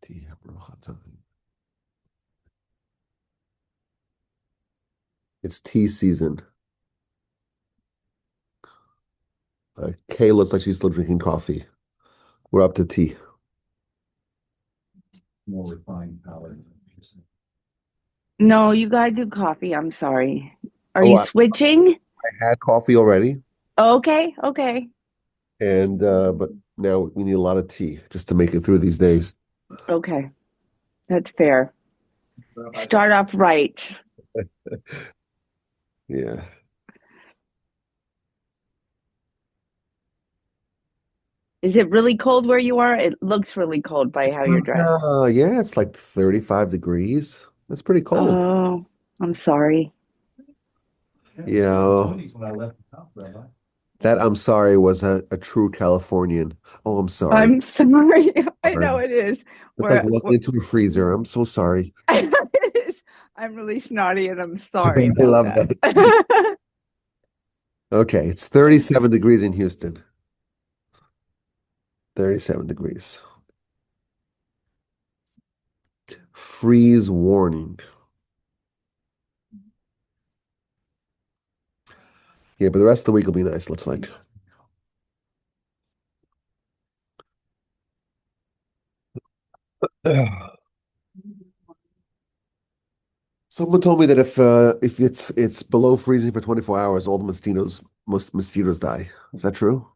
Tea, bracha time. It's tea season. Kay looks like she's still drinking coffee. We're up to tea. More refined palate. No, you gotta do coffee. I'm sorry. Are Oh, you I switching? had coffee already, Okay, okay, and but now we need a lot of tea just to make it through these days. okay. That's fair. Start off right. Yeah. Is it really cold where you are? It looks really cold by how you're dressed. Yeah, it's like 35 degrees. That's pretty cold. Oh, I'm sorry. Yeah. When I left the house, Rabbi. That I'm sorry was a true Californian. Oh, I'm sorry. I'm sorry. I Sorry. know it is. It's like We're walking into a freezer. I'm so sorry. it is. I'm really snotty and I'm sorry I about love that. that. Okay, it's 37 degrees in Houston. 37 degrees. Freeze warning. Yeah, but the rest of the week will be nice, looks like. Someone told me that if it's below freezing for 24 hours, all the most mosquitoes die. Is that true?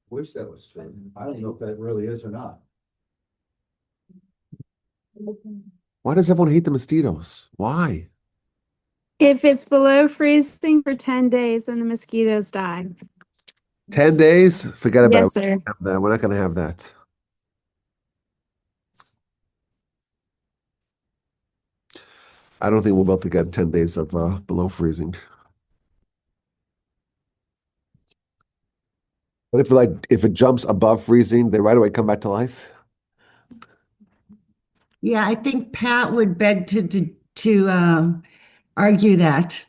Wish that was true. I don't know if that really is or not. Why does everyone hate the mosquitoes? Why? If it's below freezing for 10 days, then the mosquitoes die. 10 days? Forget about Yes, sir. that. We're not going to have that. I don't think we'll be able to get 10 days of below freezing. But if it jumps above freezing, they right away come back to life. Yeah, I think Pat would beg to argue that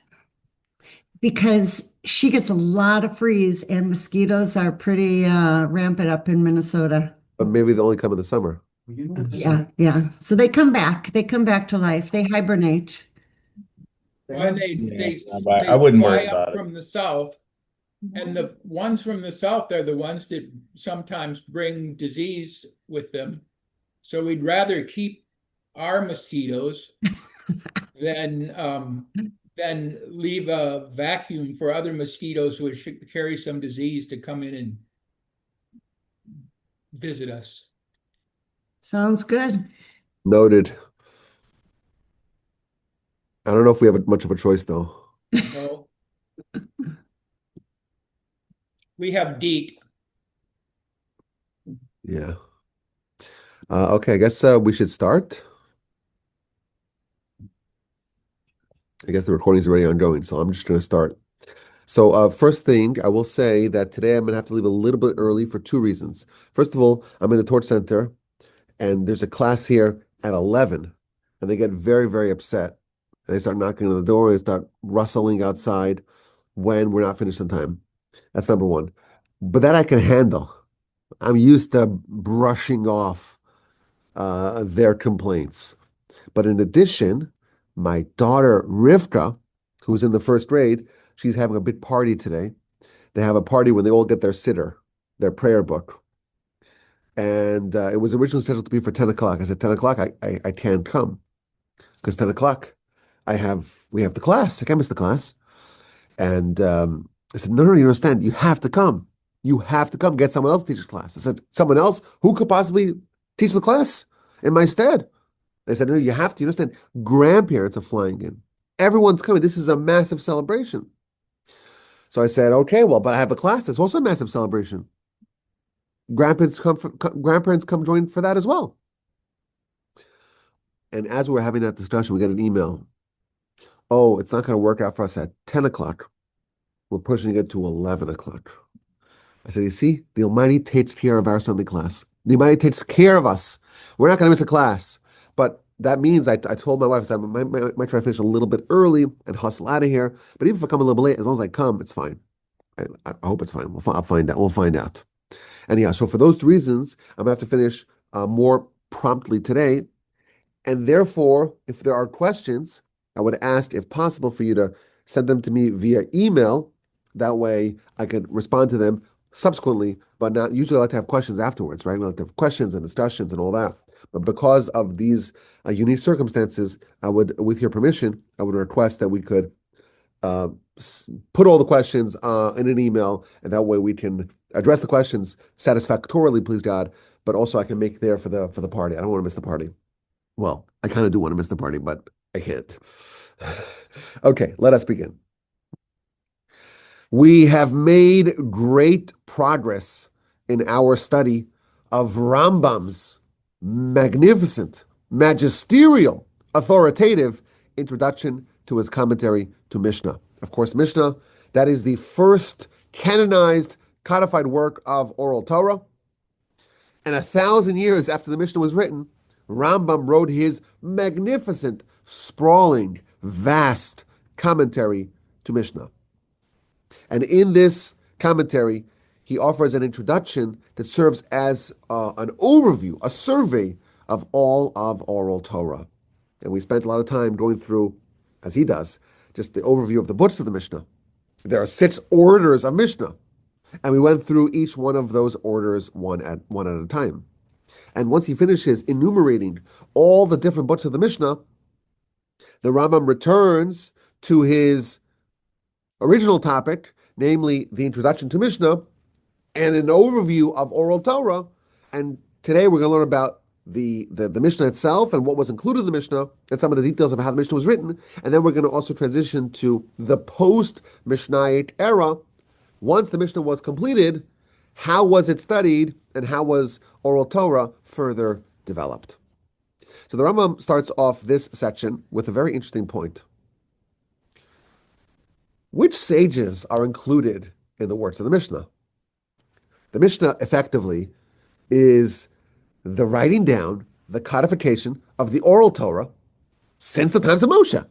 because she gets a lot of freeze and mosquitoes are pretty rampant up in Minnesota. But maybe they only come in the summer. Yeah, yeah. So they come back. They come back to life. They hibernate. When I they wouldn't fly worry up about it. from the south, and the ones from the south are the ones that sometimes bring disease with them. So we'd rather keep our mosquitoes than leave a vacuum for other mosquitoes who should carry some disease to come in and visit us. Sounds good. Noted. I don't know if we have much of a choice though. No, we have DEET. Yeah. Okay, I guess we should start. I guess the recording is already ongoing, so I'm just going to start. So first thing, I will say that today I'm going to have to leave a little bit early for two reasons. First of all, I'm in the Torch Center, and there's a class here at 11, and they get very, very upset. And they start knocking on the door, and they start rustling outside when we're not finished on time. That's number one. But that I can handle. I'm used to brushing off their complaints. But in addition, my daughter Rivka, who's in the first grade, she's having a big party today. They have a party when they all get their sitter, their prayer book. And it was originally scheduled to be for 10 o'clock. I said, 10 o'clock, I can't come because 10 o'clock, we have the class. I can't miss the class. And I said, no, you don't understand. You have to come. You have to come get someone else to teach the class. I said, someone else? Who could possibly teach the class in my stead? They said, no, you have to. You understand? Grandparents are flying in. Everyone's coming. This is a massive celebration. So I said, okay, well, but I have a class that's also a massive celebration. Grandparents come join for that as well. And as we were having that discussion, we got an email. Oh, it's not going to work out for us at 10 o'clock. We're pushing it to 11 o'clock. I said, you see, the Almighty takes care of our Sunday class. The Almighty takes care of us. We're not going to miss a class. But that means I told my wife, I said, I might try to finish a little bit early and hustle out of here. But even if I come a little bit late, as long as I come, it's fine. I hope it's fine. I'll find out. We'll find out. Anyhow, so for those two reasons, I'm going to have to finish more promptly today. And therefore, if there are questions, I would ask if possible for you to send them to me via email. That way I could respond to them subsequently, but not usually I like to have questions afterwards, right? We like to have questions and discussions and all that. But because of these unique circumstances, I would, with your permission, I would request that we could uh, put all the questions in an email, and that way we can address the questions satisfactorily, please God. But also I can make there for the party. I don't want to miss the party. Well, I kind of do want to miss the party, but I can't. Okay, let us begin. We have made great progress in our study of Rambam's magnificent, magisterial, authoritative introduction to his commentary to Mishnah. Of course, Mishnah, that is the first canonized, codified work of oral Torah. And 1,000 years after the Mishnah was written, Rambam wrote his magnificent, sprawling, vast commentary to Mishnah. And in this commentary, he offers an introduction that serves as an overview, a survey of all of oral Torah. And we spent a lot of time going through, as he does, just the overview of the books of the Mishnah. There are 6 orders of Mishnah, and we went through each one of those orders one at a time. And once he finishes enumerating all the different books of the Mishnah, the Rambam returns to his original topic, namely the introduction to Mishnah and an overview of oral Torah. And today we're going to learn about the Mishnah itself and what was included in the Mishnah and some of the details of how the Mishnah was written. And then we're going to also transition to the post-Mishnaic era. Once the Mishnah was completed, how was it studied and how was oral Torah further developed? So the Rambam starts off this section with a very interesting point. Which sages are included in the works of the Mishnah? The Mishnah effectively is the writing down, the codification of the oral Torah since the times of Moshe.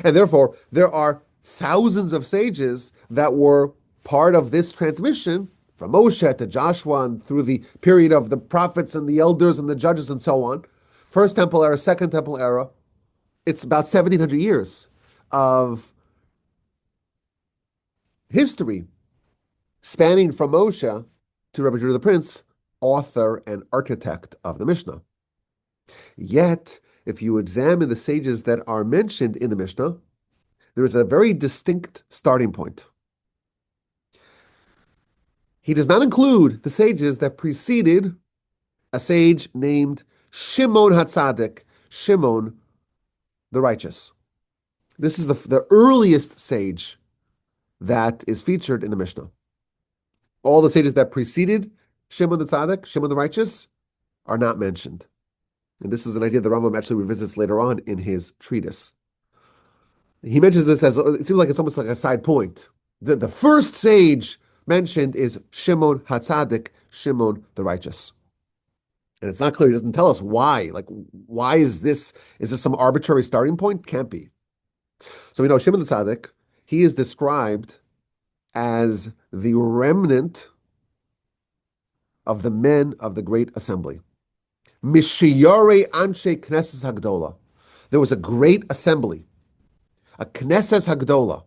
And therefore, there are thousands of sages that were part of this transmission from Moshe to Joshua and through the period of the prophets and the elders and the judges and so on. First Temple era, Second Temple era. It's about 1,700 years of history spanning from Moshe to Rabbi Judah the Prince, author and architect of the Mishnah. Yet, if you examine the sages that are mentioned in the Mishnah, there is a very distinct starting point. He does not include the sages that preceded a sage named Shimon HaTzadik, Shimon the righteous. This is the earliest sage that is featured in the Mishnah. All the sages that preceded Shimon the Tzaddik, Shimon the righteous, are not mentioned. And this is an idea that Rambam actually revisits later on in his treatise. He mentions this as, it seems like it's almost like a side point. The first sage mentioned is Shimon HaTzadik, Shimon the righteous. And it's not clear, he doesn't tell us why. Like, why is this some arbitrary starting point? Can't be. So we know Shimon the Tzaddik, he is described as the remnant of the men of the great assembly. Mishiyare Anshe Knesses Hagdola. There was a great assembly, a Knesses Hagdola.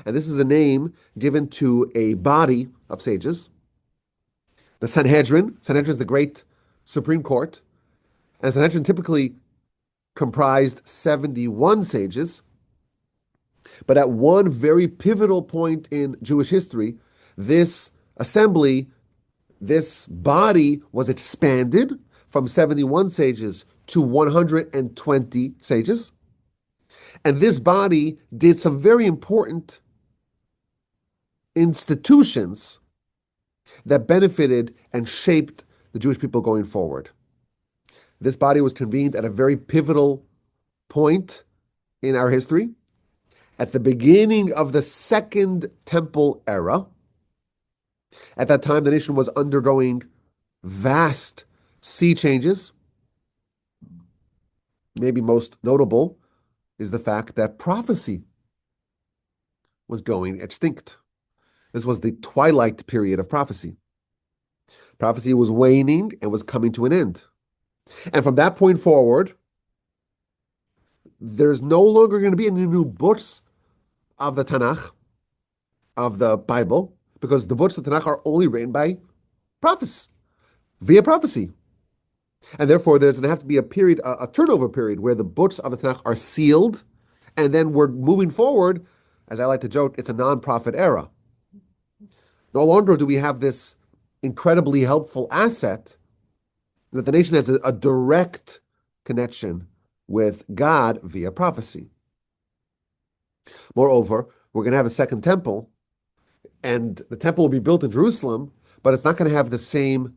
And this is a name given to a body of sages. The Sanhedrin is the great Supreme Court. And the Sanhedrin typically comprised 71 sages. But at one very pivotal point in Jewish history, this assembly, this body was expanded from 71 sages to 120 sages. And this body did some very important institutions that benefited and shaped the Jewish people going forward. This body was convened at a very pivotal point in our history. At the beginning of the Second Temple era, at that time, the nation was undergoing vast sea changes. Maybe most notable is the fact that prophecy was going extinct. This was the twilight period of prophecy. Prophecy was waning and was coming to an end. And from that point forward, there's no longer going to be any new books of the Tanakh, of the Bible, because the books of the Tanakh are only written by prophets, via prophecy. And therefore, there's going to have to be a period, a turnover period, where the books of the Tanakh are sealed, and then we're moving forward. As I like to joke, it's a non-prophet era. No longer do we have this incredibly helpful asset that the nation has a direct connection with God via prophecy. Moreover, we're going to have a second temple, and the temple will be built in Jerusalem, but it's not going to have the same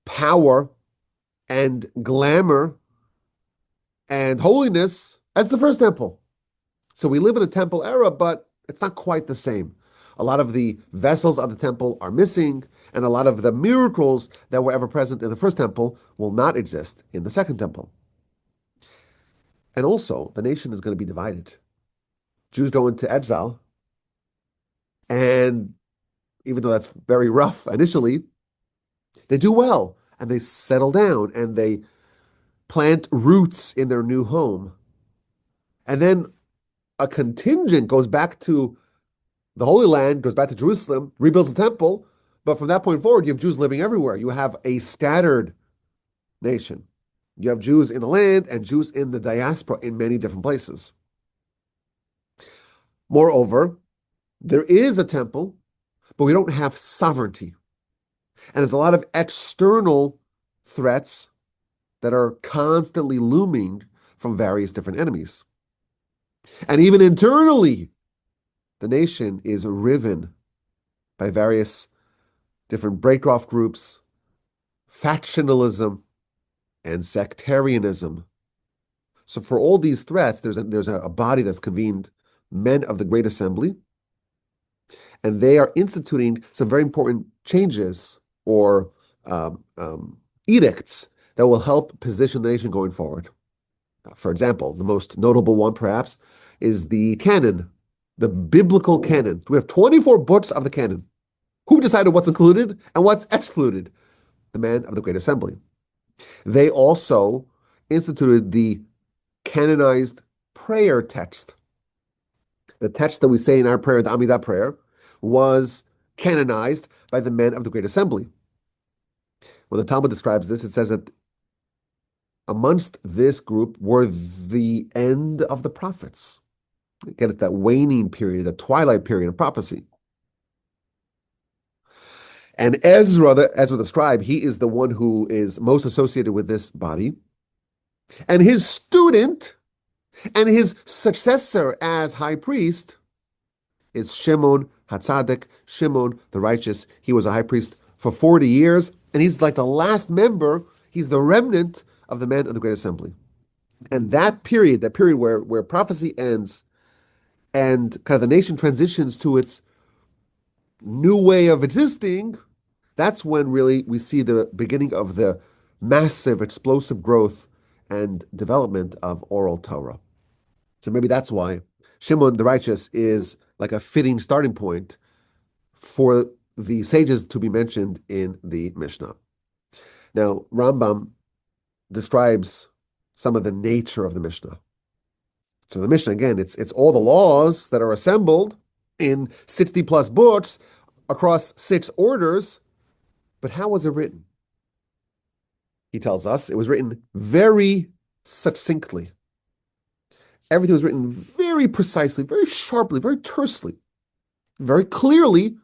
power and glamour and holiness as the first temple. So we live in a temple era, but it's not quite the same. A lot of the vessels of the temple are missing, and a lot of the miracles that were ever present in the first temple will not exist in the second temple. And also, the nation is going to be divided. Jews go into exile, and even though that's very rough initially, they do well, and they settle down, and they plant roots in their new home. And then a contingent goes back to the Holy Land, goes back to Jerusalem, rebuilds the temple, but from that point forward, you have Jews living everywhere. You have a scattered nation. You have Jews in the land and Jews in the diaspora in many different places. Moreover, there is a temple, but we don't have sovereignty. And there's a lot of external threats that are constantly looming from various different enemies. And even internally, the nation is riven by various different break-off groups, factionalism, and sectarianism. So for all these threats, there's a body that's convened, men of the Great Assembly, and they are instituting some very important changes or edicts that will help position the nation going forward. For example, the most notable one perhaps is the canon, the biblical canon. We have 24 books of the canon. Who decided what's included and what's excluded? The men of the Great Assembly. They also instituted the canonized prayer text. The text that we say in our prayer, the Amidah prayer, was canonized by the men of the Great Assembly. When the Talmud describes this, it says that amongst this group were the end of the prophets. Again, it's that waning period, the twilight period of prophecy. And Ezra the scribe, he is the one who is most associated with this body. And his student and his successor as high priest is Shimon HaTzadik, Shimon the righteous. He was a high priest for 40 years, and he's like the last member, he's the remnant of the men of the Great Assembly. And that period where prophecy ends and kind of the nation transitions to its new way of existing, that's when really we see the beginning of the massive, explosive growth and development of oral Torah. So maybe that's why Shimon the righteous is like a fitting starting point for the sages to be mentioned in the Mishnah. Now, Rambam describes some of the nature of the Mishnah. So the Mishnah, again, it's all the laws that are assembled in 60 plus books across 6 orders. But how was it written? He tells us it was written very succinctly. Everything was written very precisely, very sharply, very tersely, very clearly,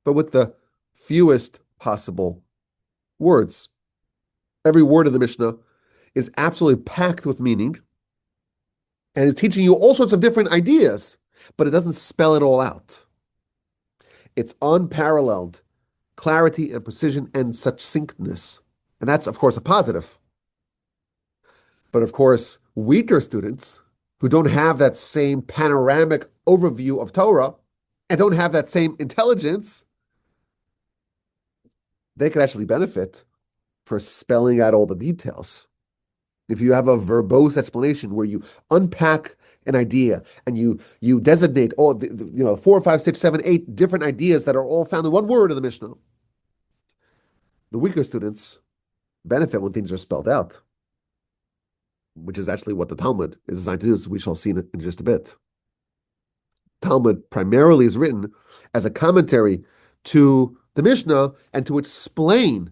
but with the fewest possible words. Every word of the Mishnah is absolutely packed with meaning, and is teaching you all sorts of different ideas, but it doesn't spell it all out. It's unparalleled clarity and precision and succinctness. And that's, of course, a positive. But of course, weaker students who don't have that same panoramic overview of Torah and don't have that same intelligence, they could actually benefit for spelling out all the details. If you have a verbose explanation where you unpack an idea and you designate all 4, 5, 6, 7, 8 different ideas that are all found in one word of the Mishnah, The weaker students benefit when things are spelled out, which is actually what the Talmud is designed to do, as we shall see in just a bit. Talmud primarily is written as a commentary to the Mishnah and to explain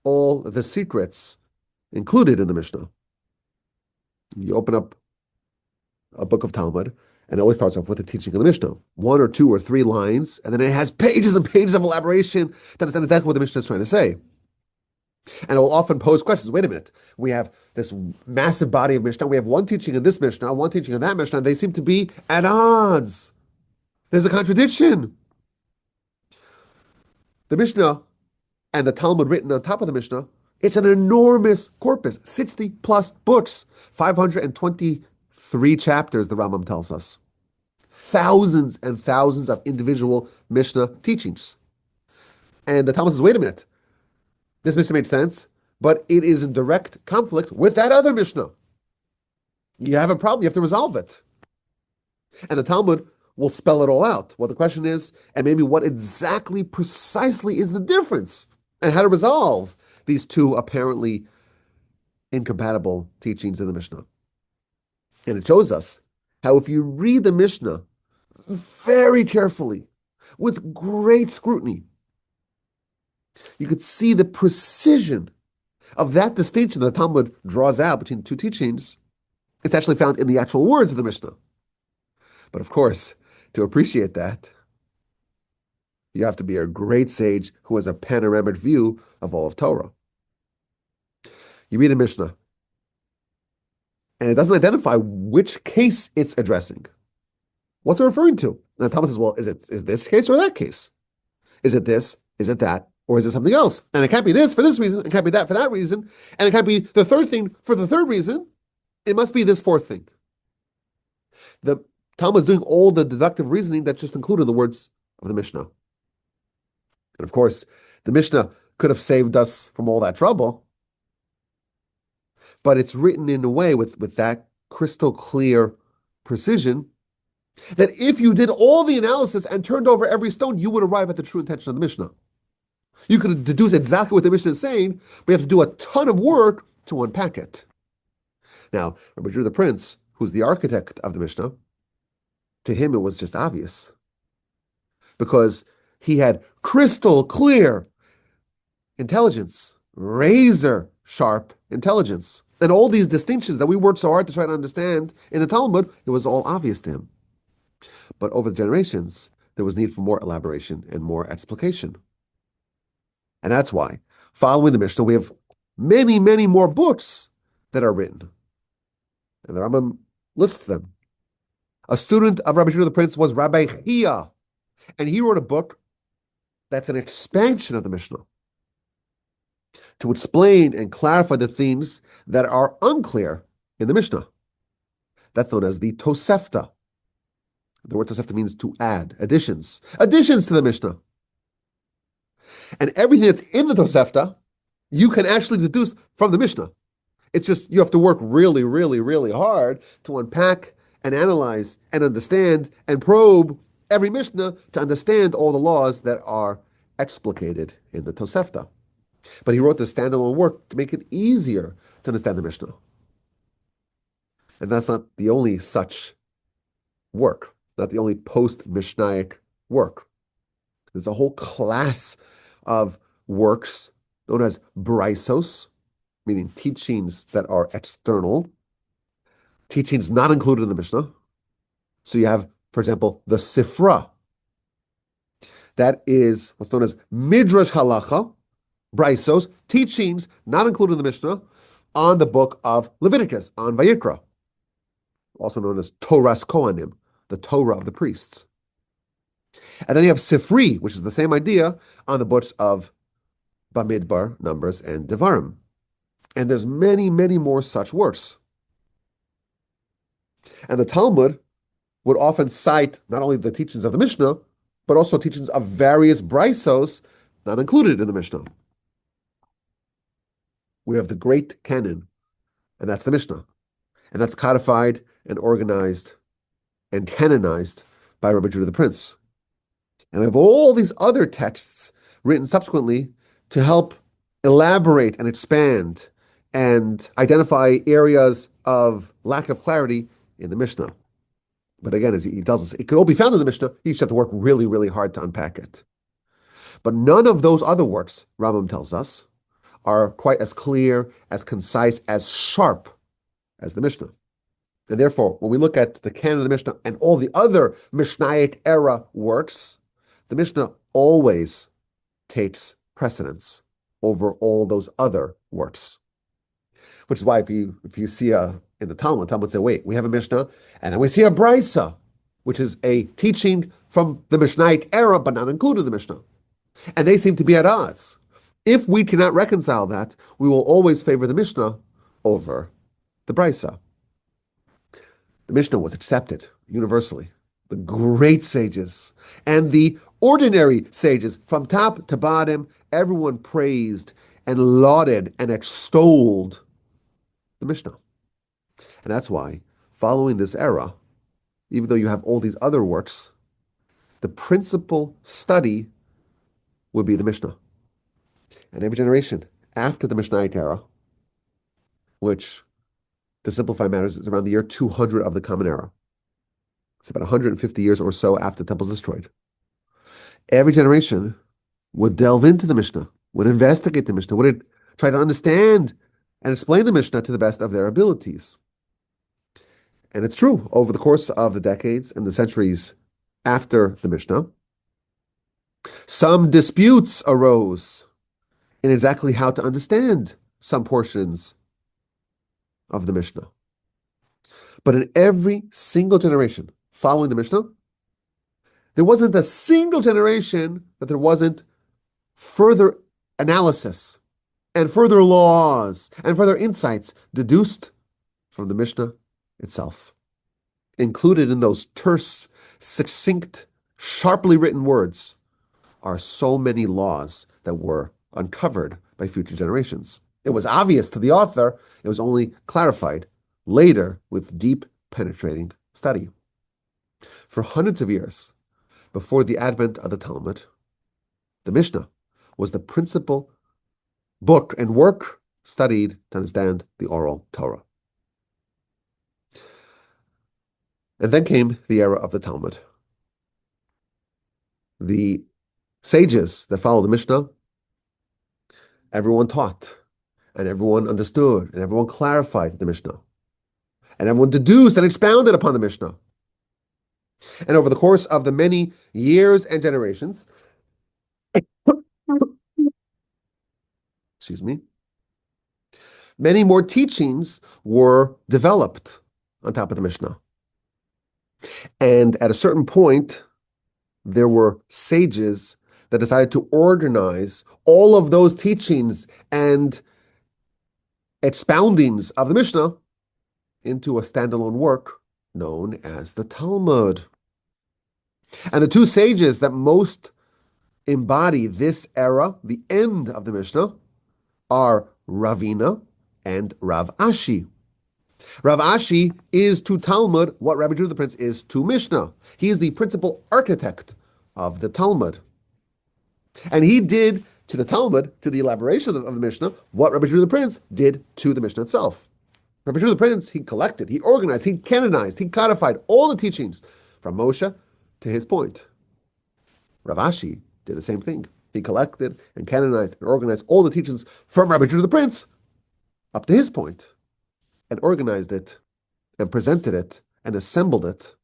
all the secrets included in the Mishnah. You open up a book of Talmud, and it always starts off with the teaching of the Mishnah. 1 or 2 or 3 lines, and then it has pages and pages of elaboration to understand exactly what the Mishnah is trying to say. And it will often pose questions. Wait a minute. We have this massive body of Mishnah. We have one teaching in this Mishnah, one teaching in that Mishnah, and they seem to be at odds. There's a contradiction. The Mishnah and the Talmud written on top of the Mishnah, it's an enormous corpus, 60 plus books, 523 chapters, the Rambam tells us. Thousands and thousands of individual Mishnah teachings. And the Talmud says, wait a minute. This Mishnah made sense, but it is in direct conflict with that other Mishnah. You have a problem, you have to resolve it. And the Talmud will spell it all out. What the question is, and maybe what exactly precisely is the difference, and how to resolve these two apparently incompatible teachings in the Mishnah. And it shows us how if you read the Mishnah very carefully, with great scrutiny, you could see the precision of that distinction that the Talmud draws out between the two teachings. It's actually found in the actual words of the Mishnah. But of course, to appreciate that, you have to be a great sage who has a panoramic view of all of Torah. You read a Mishnah, and it doesn't identify which case it's addressing. What's it referring to? And the Talmud says, well, is this case or that case? Is it this? Is it that? Or is it something else? And it can't be this for this reason. It can't be that for that reason. And it can't be the third thing for the third reason. It must be this fourth thing. The Talmud is doing all the deductive reasoning that's just included in the words of the Mishnah. And of course, the Mishnah could have saved us from all that trouble, but it's written in a way with that crystal clear precision that if you did all the analysis and turned over every stone, you would arrive at the true intention of the Mishnah. You could deduce exactly what the Mishnah is saying, but you have to do a ton of work to unpack it. Now, Rabbi Judah the Prince, who's the architect of the Mishnah, to him it was just obvious, because he had crystal clear intelligence, razor sharp intelligence. And all these distinctions that we worked so hard to try to understand in the Talmud, it was all obvious to him. But over the generations, there was need for more elaboration and more explication. And that's why, following the Mishnah, we have many, many more books that are written. And the Rambam lists them. A student of Rabbi Judah the Prince was Rabbi Chia, and he wrote a book that's an expansion of the Mishnah to explain and clarify the themes that are unclear in the Mishnah. That's known as the Tosefta. The word Tosefta means to add, additions to the Mishnah. And everything that's in the Tosefta, you can actually deduce from the Mishnah. It's just you have to work really, really, really hard to unpack and analyze and understand and probe every Mishnah to understand all the laws that are explicated in the Tosefta. But he wrote this standalone work to make it easier to understand the Mishnah. And that's not the only such work, not the only post-Mishnaic work. There's a whole class of works known as braisos, meaning teachings that are external, teachings not included in the Mishnah. So you have, for example, the Sifra. That is what's known as Midrash Halacha, braisos, teachings not included in the Mishnah on the book of Leviticus, on Vayikra, also known as Toras Kohanim, the Torah of the priests. And then you have Sifri, which is the same idea, on the books of Bamidbar, Numbers, and Devarim. And there's many, many more such works. And the Talmud would often cite not only the teachings of the Mishnah, but also teachings of various braisos not included in the Mishnah. We have the great canon, and that's the Mishnah. And that's codified and organized and canonized by Rabbi Judah the Prince. And we have all these other texts written subsequently to help elaborate and expand and identify areas of lack of clarity in the Mishnah. But again, as he tells us, it could all be found in the Mishnah. You just have to work really, really hard to unpack it. But none of those other works, Rambam tells us, are quite as clear, as concise, as sharp as the Mishnah. And therefore, when we look at the canon of the Mishnah and all the other Mishnaic era works, the Mishnah always takes precedence over all those other works. Which is why if you see in the Talmud say, wait, we have a Mishnah, and then we see a Brisa, which is a teaching from the Mishnaic era, but not included in the Mishnah. And they seem to be at odds. If we cannot reconcile that, we will always favor the Mishnah over the Brisa. The Mishnah was accepted universally. The great sages and the ordinary sages, from top to bottom, everyone praised and lauded and extolled the Mishnah. And that's why, following this era, even though you have all these other works, the principal study would be the Mishnah. And every generation after the Mishnaic era, which, to simplify matters, is around the year 200 of the Common Era. It's about 150 years or so after the temple is destroyed. Every generation would delve into the Mishnah, would investigate the Mishnah, would try to understand and explain the Mishnah to the best of their abilities. And it's true, over the course of the decades and the centuries after the Mishnah, some disputes arose in exactly how to understand some portions of the Mishnah. But in every single generation following the Mishnah, there wasn't a single generation that there wasn't further analysis and further laws and further insights deduced from the Mishnah itself. Included in those terse, succinct, sharply written words are so many laws that were uncovered by future generations. It was obvious to the author, it was only clarified later with deep, penetrating study. For hundreds of years before the advent of the Talmud, the Mishnah was the principal book and work studied to understand the oral Torah. And then came the era of the Talmud. The sages that followed the Mishnah, everyone taught, and everyone understood, and everyone clarified the Mishnah. And everyone deduced and expounded upon the Mishnah. And over the course of the many years and generations, excuse me, many more teachings were developed on top of the Mishnah. And at a certain point, there were sages that decided to organize all of those teachings and expoundings of the Mishnah into a standalone work known as the Talmud. And the two sages that most embody this era, the end of the Mishnah, are Ravina and Rav Ashi. Rav Ashi is to Talmud what Rabbi Judah the Prince is to Mishnah. He is the principal architect of the Talmud. And he did to the Talmud, to the elaboration of the Mishnah, what Rabbi Judah the Prince did to the Mishnah itself. Rabbi Judah the Prince, he collected, he organized, he canonized, he codified all the teachings from Moshe to his point. Rav Ashi did the same thing. He collected and canonized and organized all the teachings from Rabbi Judah the Prince up to his point, and organized it and presented it and assembled it,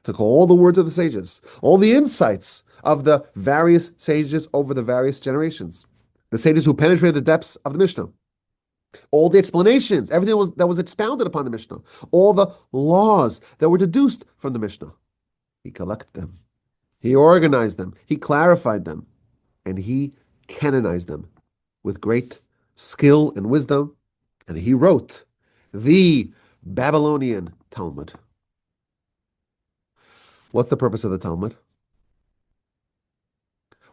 took all the words of the sages, all the insights of the various sages over the various generations, the sages who penetrated the depths of the Mishnah, all the explanations, everything that was expounded upon the Mishnah, all the laws that were deduced from the Mishnah. He collected them, he organized them, he clarified them, and he canonized them with great skill and wisdom, and he wrote the Babylonian Talmud. What's the purpose of the Talmud?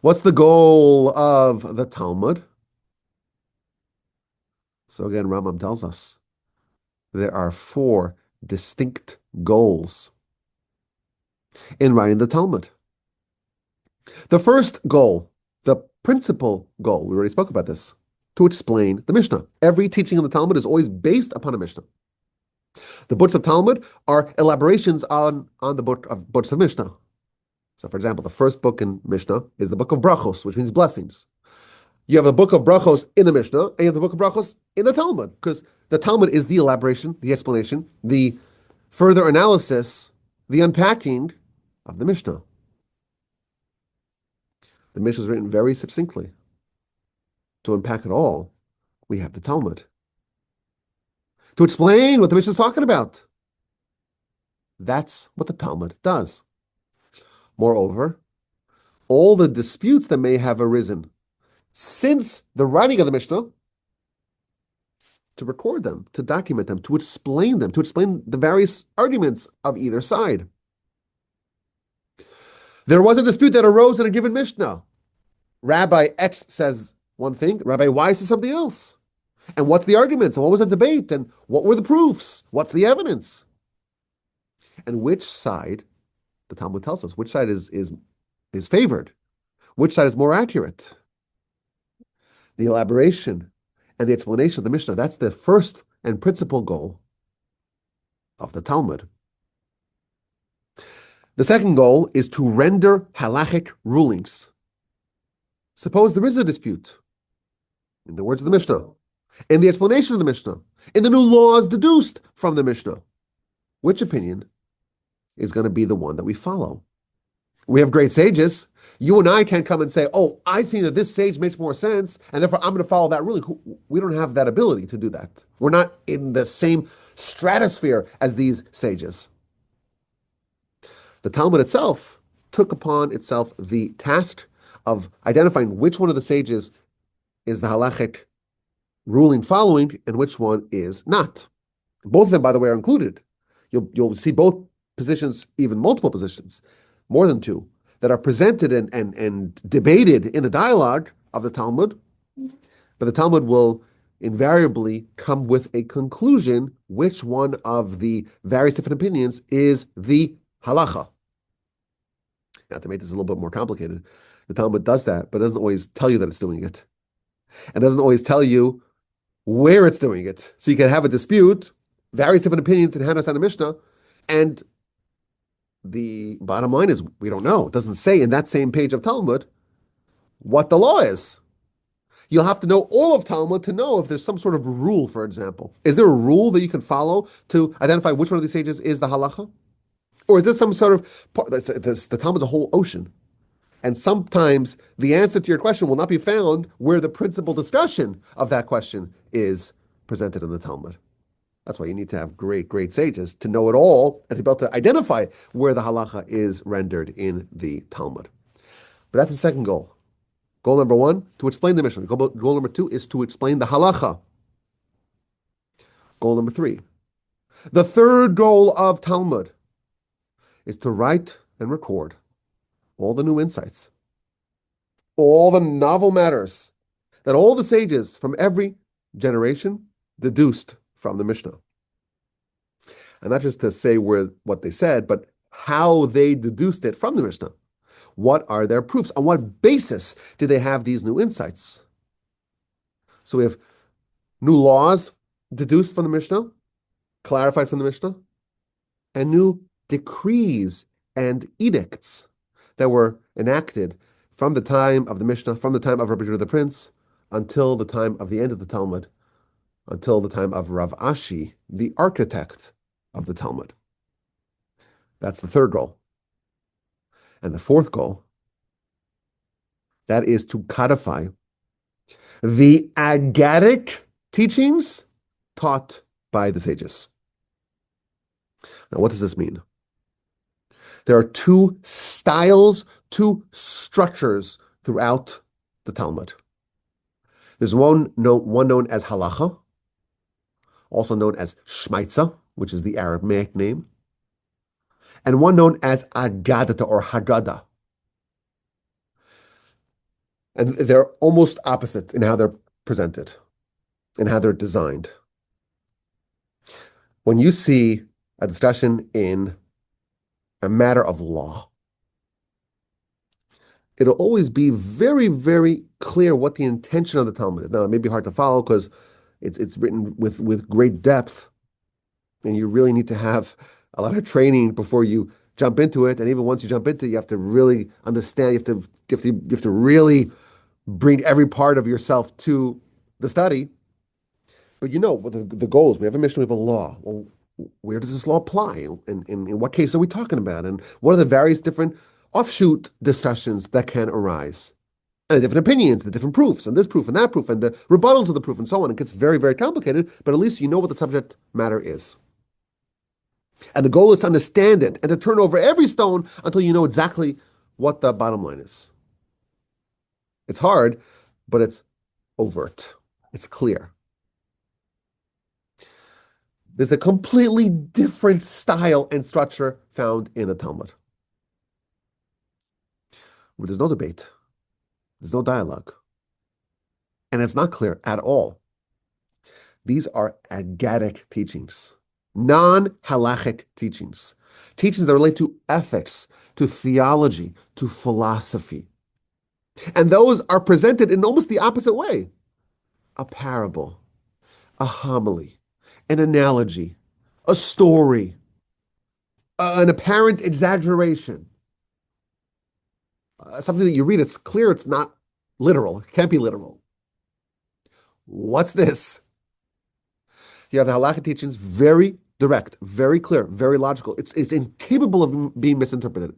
What's the goal of the Talmud? So again, Rambam tells us there are 4 distinct goals in writing the Talmud. The first goal, the principal goal, we already spoke about this, to explain the Mishnah. Every teaching in the Talmud is always based upon a Mishnah. The books of Talmud are elaborations on the books of Mishnah. So, for example, the first book in Mishnah is the book of Brachos, which means blessings. You have the book of Brachos in the Mishnah, and you have the book of Brachos in the Talmud, because the Talmud is the elaboration, the explanation, the further analysis, the unpacking of the Mishnah. The Mishnah is written very succinctly. To unpack it all, we have the Talmud. To explain what the Mishnah is talking about. That's what the Talmud does. Moreover, all the disputes that may have arisen since the writing of the Mishnah, to record them, to document them, to explain them, to explain the various arguments of either side. There was a dispute that arose in a given Mishnah. Rabbi X says one thing, Rabbi Y says something else. And what's the arguments? And what was the debate? And what were the proofs? What's the evidence? And which side, the Talmud tells us, which side is favored? Which side is more accurate? The elaboration and the explanation of the Mishnah, that's the first and principal goal of the Talmud. The second goal is to render halachic rulings. Suppose there is a dispute, in the words of the Mishnah, in the explanation of the Mishnah, in the new laws deduced from the Mishnah. Which opinion is going to be the one that we follow? We have great sages. You and I can't come and say, oh, I think that this sage makes more sense, and therefore I'm going to follow that ruling. We don't have that ability to do that. We're not in the same stratosphere as these sages. The Talmud itself took upon itself the task of identifying which one of the sages is the halachic ruling following and which one is not. Both of them, by the way, are included. You'll see both positions, even multiple positions, more than two, that are presented and debated in the dialogue of the Talmud. But the Talmud will invariably come with a conclusion which one of the various different opinions is the halacha. Now, to make this a little bit more complicated, the Talmud does that, but doesn't always tell you that it's doing it. And doesn't always tell you where it's doing it. So you can have a dispute, various different opinions in Hanas and Mishnah, and the bottom line is we don't know. It doesn't say in that same page of Talmud what the law is. You'll have to know all of Talmud to know if there's some sort of rule, for example. Is there a rule that you can follow to identify which one of these sages is the halacha? Or is this some sort of, the Talmud's a whole ocean. And sometimes the answer to your question will not be found where the principal discussion of that question is presented in the Talmud. That's why you need to have great, great sages to know it all and to be able to identify where the halacha is rendered in the Talmud. But that's the second goal. Goal number one, to explain the Mishnah. Goal number two is to explain the halacha. Goal number three. The third goal of Talmud is to write and record all the new insights, all the novel matters that all the sages from every generation deduced from the Mishnah. And not just to say what they said, but how they deduced it from the Mishnah. What are their proofs? On what basis did they have these new insights? So we have new laws deduced from the Mishnah, clarified from the Mishnah, and new decrees and edicts that were enacted from the time of the Mishnah, from the time of Rabbi Judah the Prince, until the time of the end of the Talmud, until the time of Rav Ashi, the architect of the Talmud. That's the third goal. And the fourth goal, that is to codify the agadic teachings taught by the sages. Now, what does this mean? There are two styles, two structures throughout the Talmud. There's one known as halacha, also known as shmaitza, which is the Aramaic name, and one known as agadata or haggadah. And they're almost opposite in how they're presented and how they're designed. When you see a discussion in a matter of law, it'll always be very, very clear what the intention of the Talmud is. Now, it may be hard to follow because it's written with great depth, and you really need to have a lot of training before you jump into it. And even once you jump into it, you have to really understand. You have to really bring every part of yourself to the study. But what the goal is. We have a mission, we have a law. Well, where does this law apply? And in what case are we talking about? And what are the various different offshoot discussions that can arise? And the different opinions, the different proofs, and this proof and that proof, and the rebuttals of the proof, and so on. It gets very, very complicated, but at least you know what the subject matter is. And the goal is to understand it and to turn over every stone until you know exactly what the bottom line is. It's hard, but it's overt. It's clear. There's a completely different style and structure found in the Talmud, where there's no debate, there's no dialogue, and it's not clear at all. These are agadic teachings, non-halachic teachings, teachings that relate to ethics, to theology, to philosophy. And those are presented in almost the opposite way. A parable, a homily, an analogy, a story, an apparent exaggeration. Something that you read, it's clear it's not literal. It can't be literal. What's this? You have the halakhic teachings, very direct, very clear, very logical. It's incapable of being misinterpreted.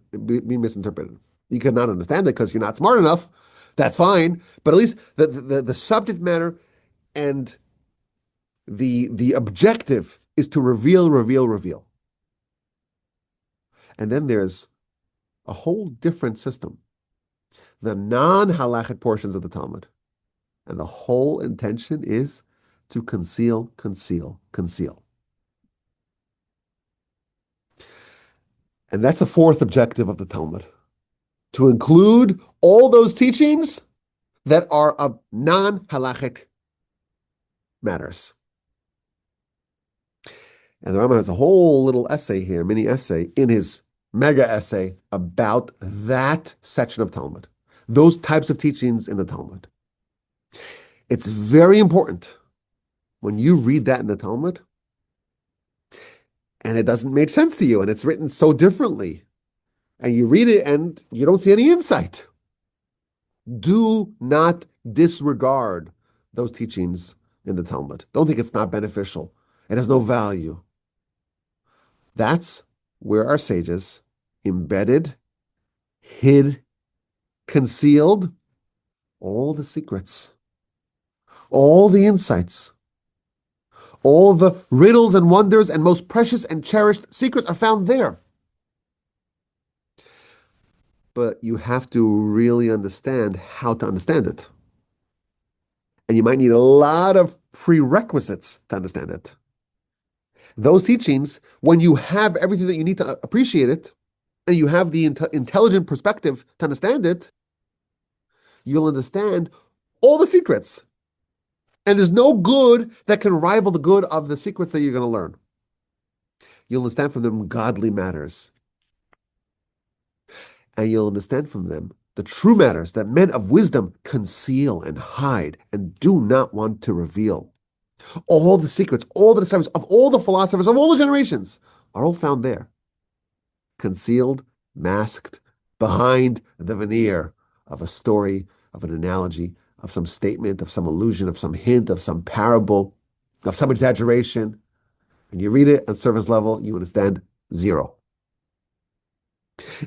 You cannot understand it because you're not smart enough. That's fine. But at least the subject matter and the objective is to reveal. And then there's a whole different system, the non-halachic portions of the Talmud. And the whole intention is to conceal. And that's the fourth objective of the Talmud, to include all those teachings that are of non-halachic matters. And the Rambam has a whole little essay here, mini essay, in his mega essay about that section of Talmud, those types of teachings in the Talmud. It's very important when you read that in the Talmud and it doesn't make sense to you and it's written so differently and you read it and you don't see any insight. Do not disregard those teachings in the Talmud. Don't think it's not beneficial. It has no value. That's where our sages embedded, hid, concealed all the secrets, all the insights, all the riddles and wonders and most precious and cherished secrets are found there. But you have to really understand how to understand it. And you might need a lot of prerequisites to understand it. Those teachings, when you have everything that you need to appreciate it, and you have the intelligent perspective to understand it, you'll understand all the secrets. And there's no good that can rival the good of the secrets that you're going to learn. You'll understand from them godly matters. And you'll understand from them the true matters that men of wisdom conceal and hide and do not want to reveal. All the secrets, all the discoveries of all the philosophers of all the generations are all found there. Concealed, masked, behind the veneer of a story, of an analogy, of some statement, of some allusion, of some hint, of some parable, of some exaggeration. And you read it on surface level, you understand zero.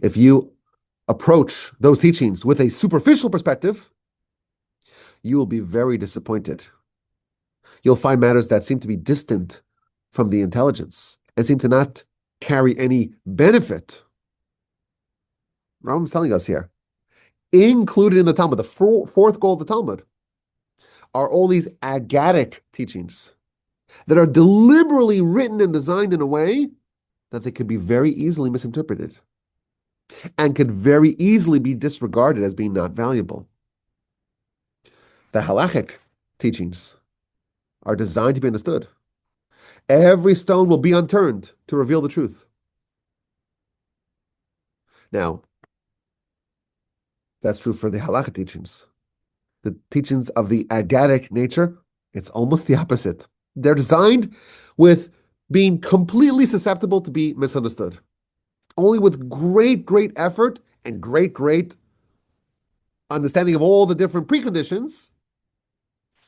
If you approach those teachings with a superficial perspective, you will be very disappointed. You'll find matters that seem to be distant from the intelligence and seem to not carry any benefit. Rambam's telling us here, included in the Talmud, the fourth goal of the Talmud, are all these agadic teachings that are deliberately written and designed in a way that they could be very easily misinterpreted and could very easily be disregarded as being not valuable. The halachic teachings are designed to be understood. Every stone will be unturned to reveal the truth. Now, that's true for the halachic teachings. the teachings of the agadic nature, it's almost the opposite. They're designed with being completely susceptible to be misunderstood. Only with great, great effort and great, great understanding of all the different preconditions,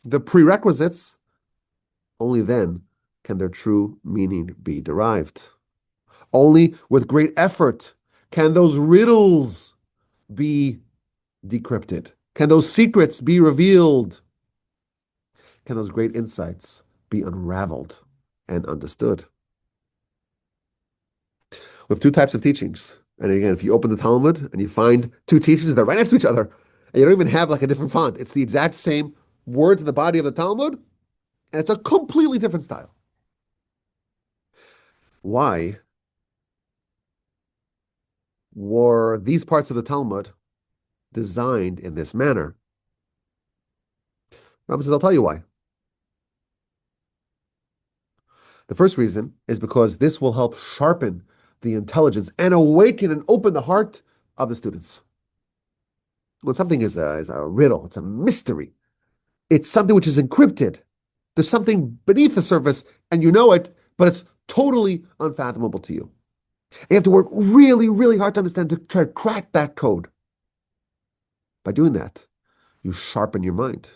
the prerequisites, only then can their true meaning be derived. Only with great effort can those riddles be decrypted. Can those secrets be revealed? Can those great insights be unraveled and understood? We have two types of teachings. And again, if you open the Talmud and you find two teachings that are right next to each other, and you don't even have like a different font, it's the exact same words in the body of the Talmud, and it's a completely different style. Why were these parts of the Talmud designed in this manner? Rambam says, I'll tell you why. The first reason is because this will help sharpen the intelligence and awaken and open the heart of the students. When something is a riddle, it's a mystery, it's something which is encrypted. There's something beneath the surface and you know it, but it's totally unfathomable to you. You have to work really, really hard to understand, to try to crack that code. By doing that, you sharpen your mind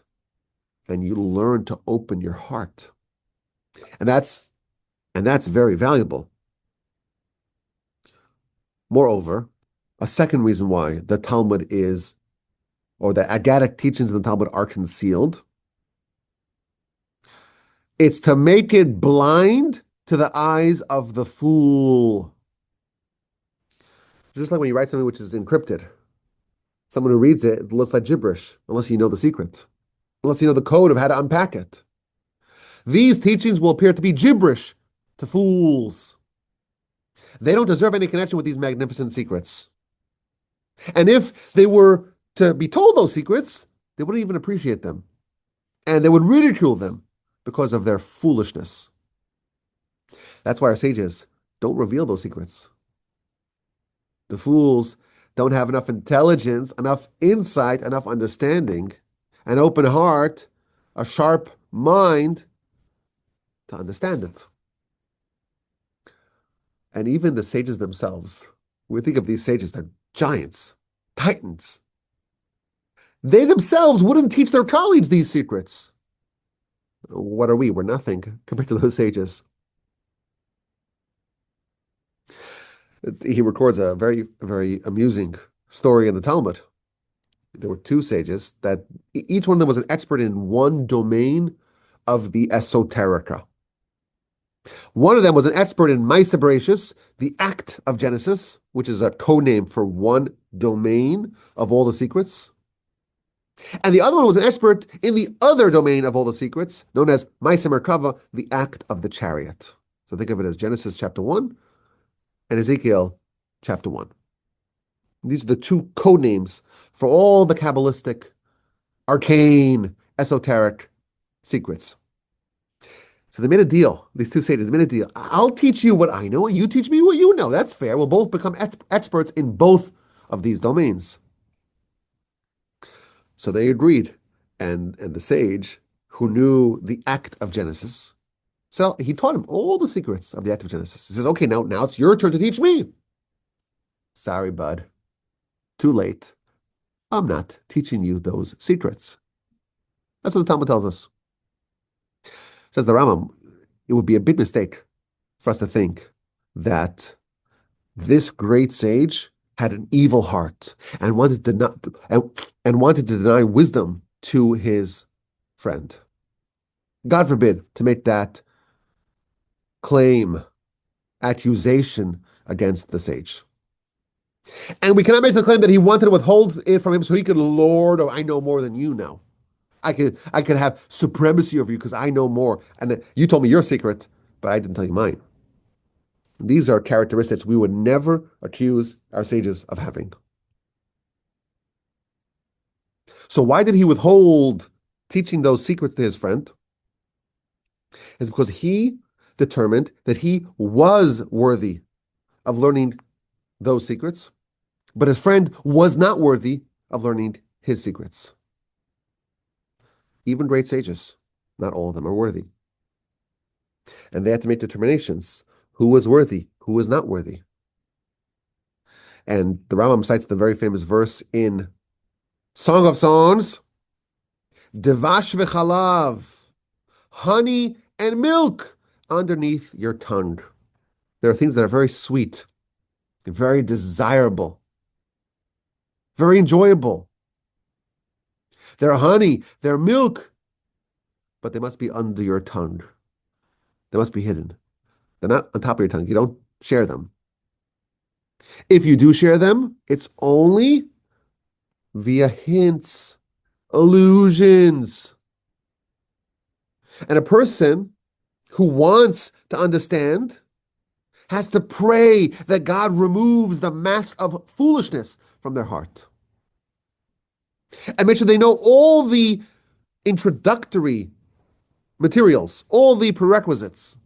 and you learn to open your heart. And that's very valuable. Moreover, a second reason why the Talmud is, or the Agadic teachings in the Talmud are concealed, it's to make it blind to the eyes of the fool. Just like when you write something which is encrypted, someone who reads it, it looks like gibberish, unless you know the secret, unless you know the code of how to unpack it. These teachings will appear to be gibberish to fools. They don't deserve any connection with these magnificent secrets. And if they were to be told those secrets, they wouldn't even appreciate them. And they would ridicule them because of their foolishness. That's why our sages don't reveal those secrets. The fools don't have enough intelligence, enough insight, enough understanding, an open heart, a sharp mind to understand it. And even the sages themselves, we think of these sages, they're giants, titans. They themselves wouldn't teach their colleagues these secrets. What are we? We're nothing compared to those sages. He records a very, very amusing story in the Talmud. There were two sages that each one of them was an expert in one domain of the esoterica. One of them was an expert in Maaseh Bereshis, the act of Genesis, which is a code name for one domain of all the secrets. And the other one was an expert in the other domain of all the secrets, known as Maaseh Merkava, the act of the chariot. So think of it as Genesis chapter 1 and Ezekiel chapter 1. These are the two code names for all the Kabbalistic, arcane, esoteric secrets. So they made a deal. These two sages made a deal. I'll teach you what I know, and you teach me what you know. That's fair. We'll both become experts in both of these domains. So they agreed. And the sage, who knew the act of Genesis, so he taught him all the secrets of the act of Genesis. He says, okay, now it's your turn to teach me. Sorry, bud. Too late. I'm not teaching you those secrets. That's what the Talmud tells us. Says the Rambam, it would be a big mistake for us to think that this great sage had an evil heart and wanted to deny wisdom to his friend. God forbid to make that claim, accusation against the sage. And we cannot make the claim that he wanted to withhold it from him so he could lord, oh, I know more than you now. I could have supremacy over you because I know more. And you told me your secret, but I didn't tell you mine. These are characteristics we would never accuse our sages of having. So why did he withhold teaching those secrets to his friend? It's because he determined that he was worthy of learning those secrets, but his friend was not worthy of learning his secrets. even great sages, not all of them are worthy. And they had to make determinations. Who was worthy? Who was not worthy? And the Rambam cites the very famous verse in Song of Songs, Devash v'chalav, honey and milk underneath your tongue. There are things that are very sweet, very desirable, very enjoyable. They're honey, they're milk, but they must be under your tongue. They must be hidden. They're not on top of your tongue. You don't share them. If you do share them, it's only via hints, allusions. And a person who wants to understand has to pray that God removes the mask of foolishness from their heart. And make sure they know all the introductory materials, all the prerequisites.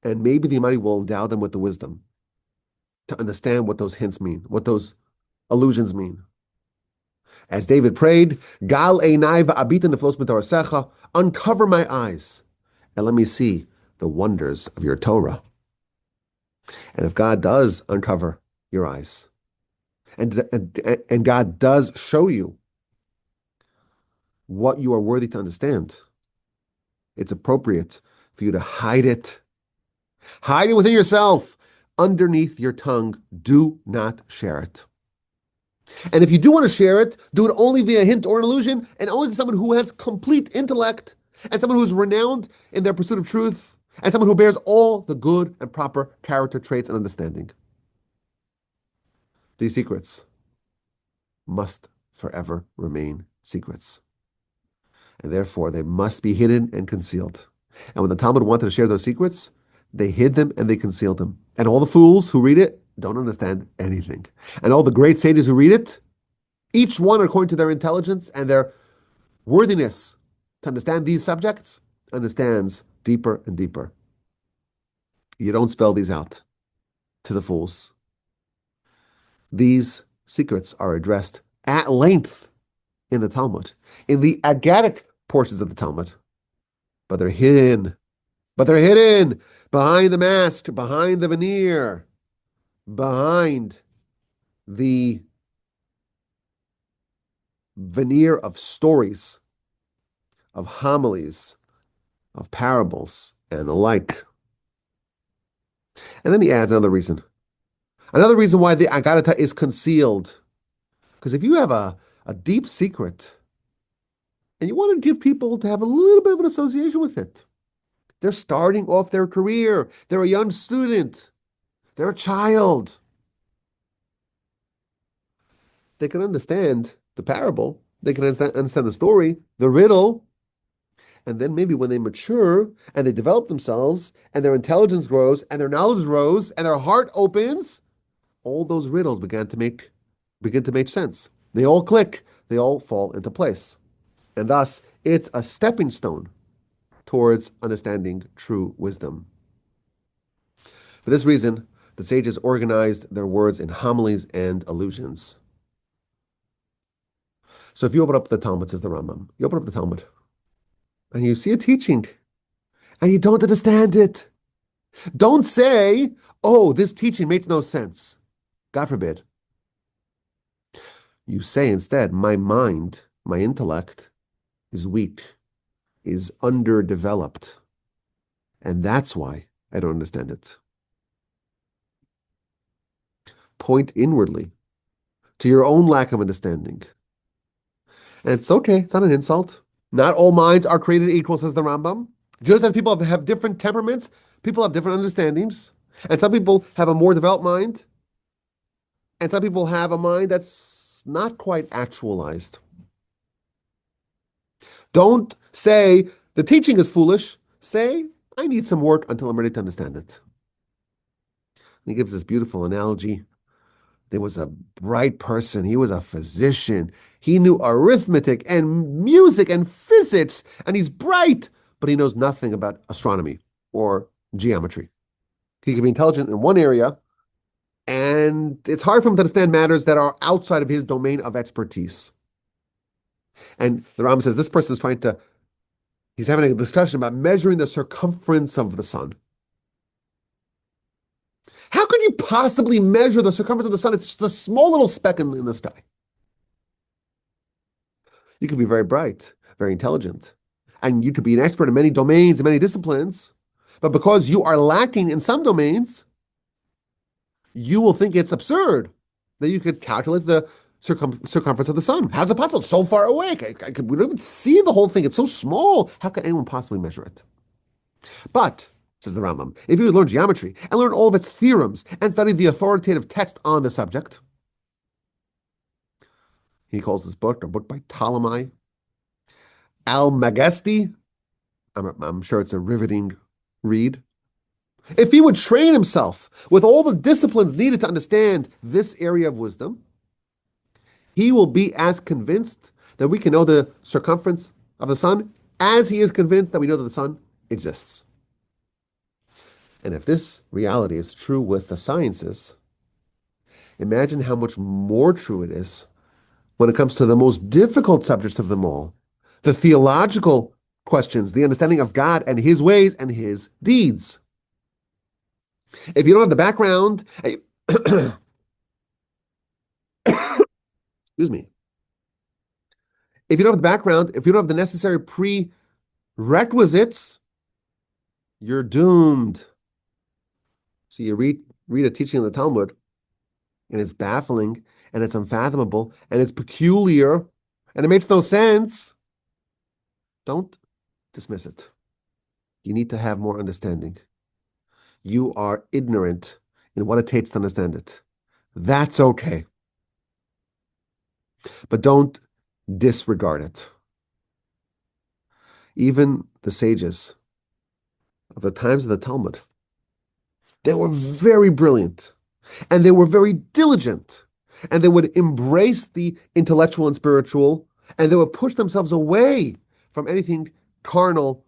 And maybe the Almighty will endow them with the wisdom to understand what those hints mean, what those allusions mean. As David prayed, Gal einai va'abita neflos mitarasecha, uncover my eyes and let me see the wonders of your Torah. And if God does uncover your eyes, and God does show you what you are worthy to understand, it's appropriate for you to hide it. Hide it within yourself, underneath your tongue. Do not share it. And if you do want to share it, do it only via hint or an illusion, and only to someone who has complete intellect, and someone who is renowned in their pursuit of truth, and someone who bears all the good and proper character traits and understanding. These secrets must forever remain secrets. And therefore, they must be hidden and concealed. And when the Talmud wanted to share those secrets, they hid them and they concealed them. And all the fools who read it don't understand anything. And all the great sages who read it, each one according to their intelligence and their worthiness to understand these subjects, understands deeper and deeper. You don't spell these out to the fools. These secrets are addressed at length in the Talmud, in the Agadic portions of the Talmud, but they're hidden. But they're hidden behind the mask, behind the veneer, behind the veneer of stories, of homilies, of parables, and the like. And then he adds another reason. Another reason why the Agadata is concealed. Because if you have a deep secret and you want to give people to have a little bit of an association with it, they're starting off their career, they're a young student, they're a child. They can understand the parable, they can understand the story, the riddle, and then maybe when they mature and they develop themselves and their intelligence grows and their knowledge grows and their heart opens, all those riddles begin to make sense. They all click, they all fall into place. And thus, it's a stepping stone towards understanding true wisdom. For this reason, the sages organized their words in homilies and allusions. So if you open up the Talmud, says the Rambam, you open up the Talmud, and you see a teaching, and you don't understand it, don't say, oh, this teaching makes no sense. God forbid. You say instead, my mind, my intellect is weak, is underdeveloped, and that's why I don't understand it. Point inwardly to your own lack of understanding. And it's okay, it's not an insult. Not all minds are created equal, says the Rambam. Just as people have different temperaments, people have different understandings. And some people have a more developed mind, and some people have a mind that's not quite actualized. Don't say, the teaching is foolish. Say, I need some work until I'm ready to understand it. And he gives this beautiful analogy. There was a bright person. He was a physician. He knew arithmetic and music and physics, and he's bright, but he knows nothing about astronomy or geometry. He can be intelligent in one area, and it's hard for him to understand matters that are outside of his domain of expertise. And the Rambam says this person is he's having a discussion about measuring the circumference of the sun. How could you possibly measure the circumference of the sun? It's just a small little speck in the sky. You could be very bright, very intelligent, and you could be an expert in many domains and many disciplines, but because you are lacking in some domains, you will think it's absurd that you could calculate the circumference of the sun. How's it possible? It's so far away. We don't even see the whole thing. It's so small. How can anyone possibly measure it? But, says the Rambam, if you would learn geometry and learn all of its theorems and study the authoritative text on the subject, he calls this book a book by Ptolemy Al-Magesti. I'm sure it's a riveting read. If he would train himself with all the disciplines needed to understand this area of wisdom, he will be as convinced that we can know the circumference of the sun as he is convinced that we know that the sun exists. And if this reality is true with the sciences, imagine how much more true it is when it comes to the most difficult subjects of them all, the theological questions, the understanding of God and his ways and his deeds. If you don't have the background, excuse me. If you don't have the background, if you don't have the necessary prerequisites, you're doomed. So you read a teaching in the Talmud, and it's baffling, and it's unfathomable, and it's peculiar, and it makes no sense. Don't dismiss it. You need to have more understanding. You are ignorant in what it takes to understand it. That's okay. But don't disregard it. Even the sages of the times of the Talmud, they were very brilliant, and they were very diligent, and they would embrace the intellectual and spiritual, and they would push themselves away from anything carnal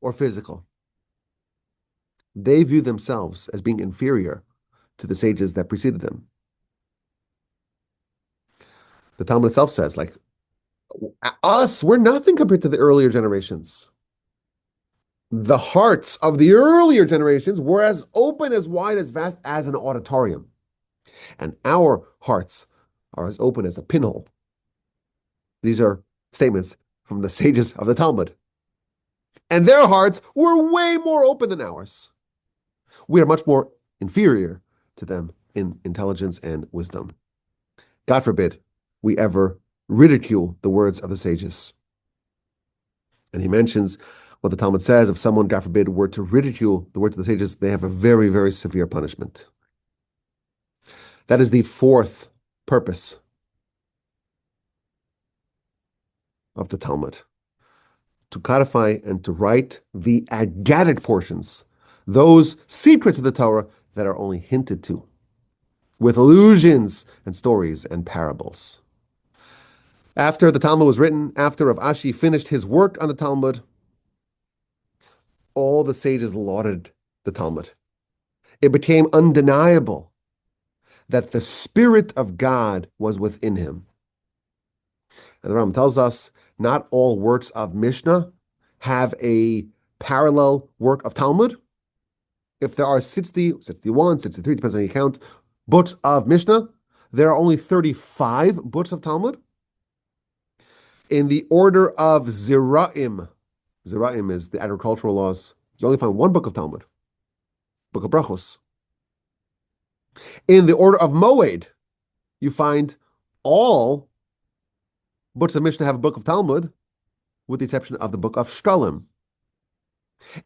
or physical. They view themselves as being inferior to the sages that preceded them. The Talmud itself says, like, us, we're nothing compared to the earlier generations. The hearts of the earlier generations were as open, as wide, as vast as an auditorium. And our hearts are as open as a pinhole. These are statements from the sages of the Talmud. And their hearts were way more open than ours. We are much more inferior to them in intelligence and wisdom. God forbid we ever ridicule the words of the sages. And he mentions what the Talmud says, if someone, God forbid, were to ridicule the words of the sages, they have a very, very severe punishment. That is the fourth purpose of the Talmud, to codify and to write the Aggadic portions, those secrets of the Torah that are only hinted to, with allusions and stories and parables. After the Talmud was written, after Rav Ashi finished his work on the Talmud, all the sages lauded the Talmud. It became undeniable that the Spirit of God was within him. And the Rambam tells us not all works of Mishnah have a parallel work of Talmud. If there are 60, 61, 63, depends on how you count, books of Mishnah, there are only 35 books of Talmud. In the order of Ziraim, Ziraim is the agricultural laws, you only find one book of Talmud, Book of Brachos. In the order of Moed, you find all books of Mishnah have a book of Talmud, with the exception of the book of Shkalim.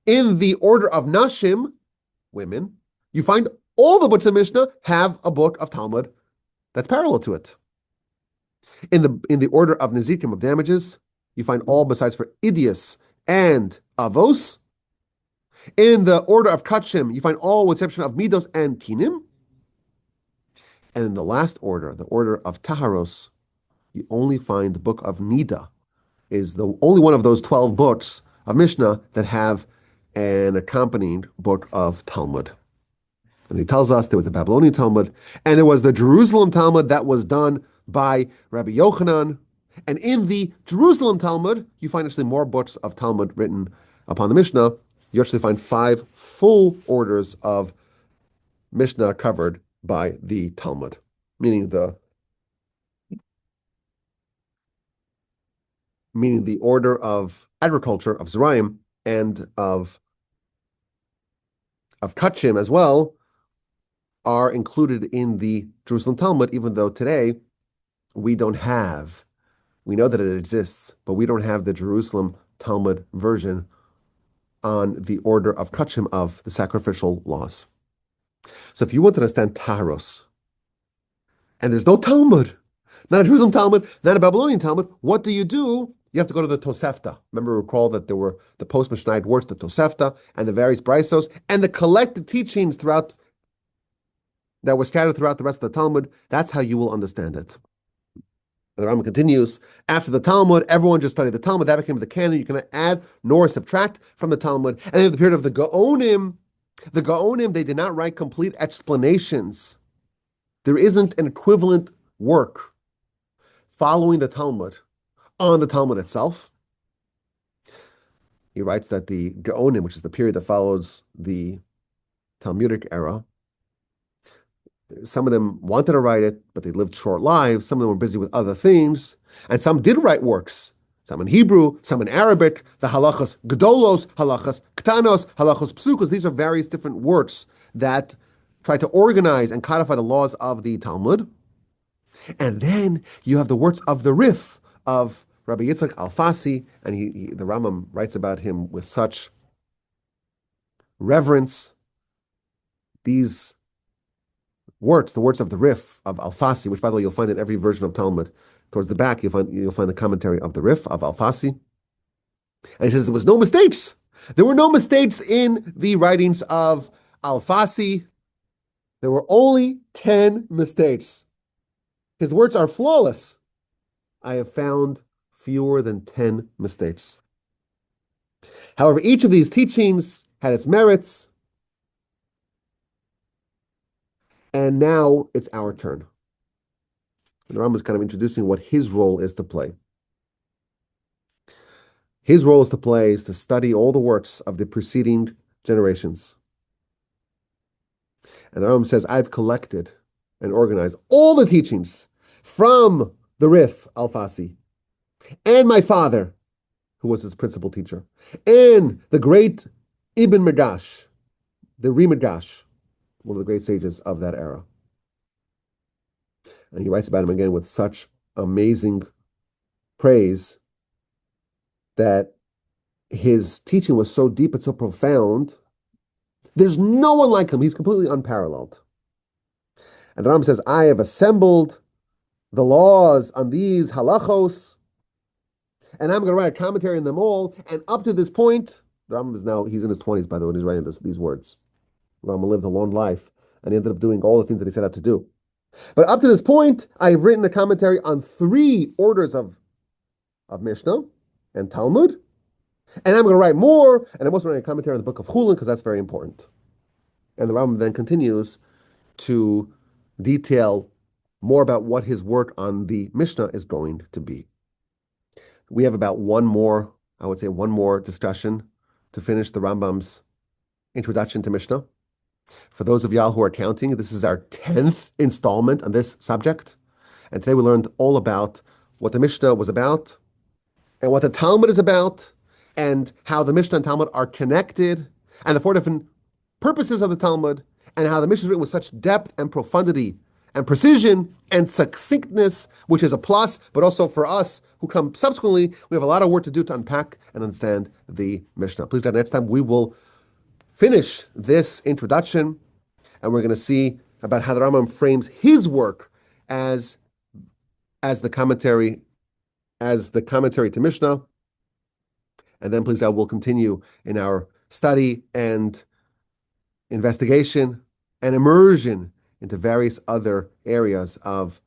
In the order of Nashim, women, you find all the books of Mishnah have a book of Talmud that's parallel to it. In the order of Nezikim, of damages, you find all besides for Idias and Avos. In the order of Kachim, you find all with the exception of Midos and Kinim. And in the last order, the order of Taharos, you only find the book of Nida, is the only one of those 12 books of Mishnah that have an accompanying book of Talmud. And he tells us there was the Babylonian Talmud, and there was the Jerusalem Talmud that was done by Rabbi Yochanan, And in the Jerusalem Talmud, you find actually more books of Talmud written upon the Mishnah. You actually find 5 full orders of Mishnah covered by the Talmud, meaning the order of agriculture of Zerayim and of Kachim as well are included in the Jerusalem Talmud, even though today we know that it exists, but we don't have the Jerusalem Talmud version on the order of Kachim of the sacrificial laws. So if you want to understand Taharos, and there's no Talmud, not a Jerusalem Talmud, not a Babylonian Talmud, what do? You have to go to the Tosefta. Remember, recall that there were the post-Mishnayot words, the Tosefta, and the various Brisos, and the collected teachings that were scattered throughout the rest of the Talmud. That's how you will understand it. The Rambam continues, after the Talmud, everyone just studied the Talmud. That became the canon. You cannot add nor subtract from the Talmud. And in the period of the Gaonim, they did not write complete explanations. There isn't an equivalent work following the Talmud on the Talmud itself. He writes that the Gaonim, which is the period that follows the Talmudic era, some of them wanted to write it, but they lived short lives. Some of them were busy with other things. And some did write works, some in Hebrew, some in Arabic, the halachas gedolos, halachas ktanos, halachas psukas. These are various different works that try to organize and codify the laws of the Talmud. And then you have the works of the Rif of Rabbi Yitzchak Alfasi, and the Rambam writes about him with such reverence. These words, the words of the Rif of Alfasi, which by the way you'll find in every version of Talmud. Towards the back you'll find the commentary of the Rif of Alfasi. And he says there was no mistakes. There were no mistakes in the writings of Alfasi. There were only 10 mistakes. His words are flawless. I have found fewer than 10 mistakes. However, each of these teachings had its merits. And now it's our turn. And the Rambam is kind of introducing what his role is to play. His role is to study all the works of the preceding generations. And the Rambam says, I've collected and organized all the teachings from the Rif Alfasi and my father, who was his principal teacher, and the great Ibn Megash, the Rimagash, one of the great sages of that era. And he writes about him again with such amazing praise that his teaching was so deep and so profound. There's no one like him. He's completely unparalleled. And the Rambam says, I have assembled the laws on these halachos, and I'm going to write a commentary on them all. And up to this point, the Rambam he's in his 20s, by the way, when he's writing these words. Rambam lived a long life, and he ended up doing all the things that he set out to do. But up to this point, I've written a commentary on 3 orders of Mishnah and Talmud, and I'm going to write more, and I'm also writing a commentary on the book of Chulin, because that's very important. And the Rambam then continues to detail more about what his work on the Mishnah is going to be. We have about one more discussion to finish the Rambam's introduction to Mishnah. For those of y'all who are counting, this is our 10th installment on this subject. And today we learned all about what the Mishnah was about and what the Talmud is about and how the Mishnah and Talmud are connected and the 4 different purposes of the Talmud and how the Mishnah is written with such depth and profundity and precision and succinctness, which is a plus, but also for us who come subsequently, we have a lot of work to do to unpack and understand the Mishnah. Please, God, next time we will finish this introduction, and we're going to see about how the Rambam frames his work as the commentary to Mishnah. And then, please God, we'll continue in our study and investigation and immersion into various other areas of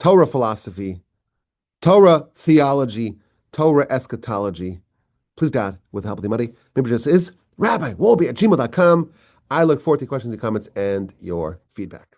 Torah philosophy, Torah theology, Torah eschatology. Please God, with the help of the Almighty, maybe just is RabbiWolbe@gmail.com. I look forward to your questions and comments and your feedback.